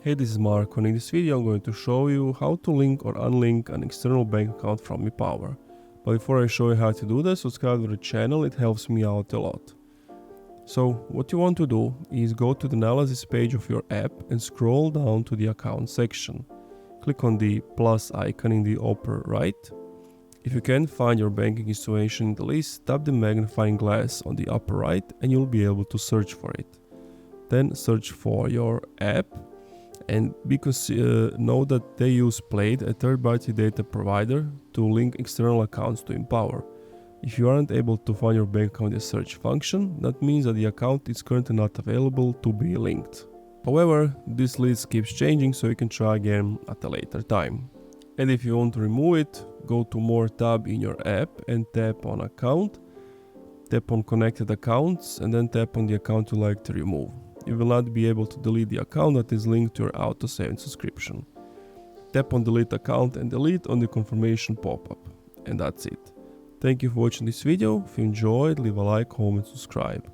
Hey, this is Mark, and in this video I'm going to show you how to link or unlink an external bank account from ePower. But before I show you how to do this, subscribe to the channel, it helps me out a lot. So what you want to do is go to the analysis page of your app and scroll down to the account section. Click on the plus icon in the upper right. If you can't find your banking situation in the list, tap the magnifying glass on the upper right and you'll be able to search for it. Then search for your app. And know that they use Plaid, a third-party data provider, to link external accounts to ePower. If you aren't able to find your bank account in the search function, that means that the account is currently not available to be linked. However, this list keeps changing, so you can try again at a later time. And if you want to remove it, go to More tab in your app and tap on Account, tap on Connected Accounts, and then tap on the account you like to remove. You will not be able to delete the account that is linked to your auto-save subscription. Tap on Delete Account and delete on the confirmation pop-up. And that's it. Thank you for watching this video. If you enjoyed, leave a like, comment, subscribe.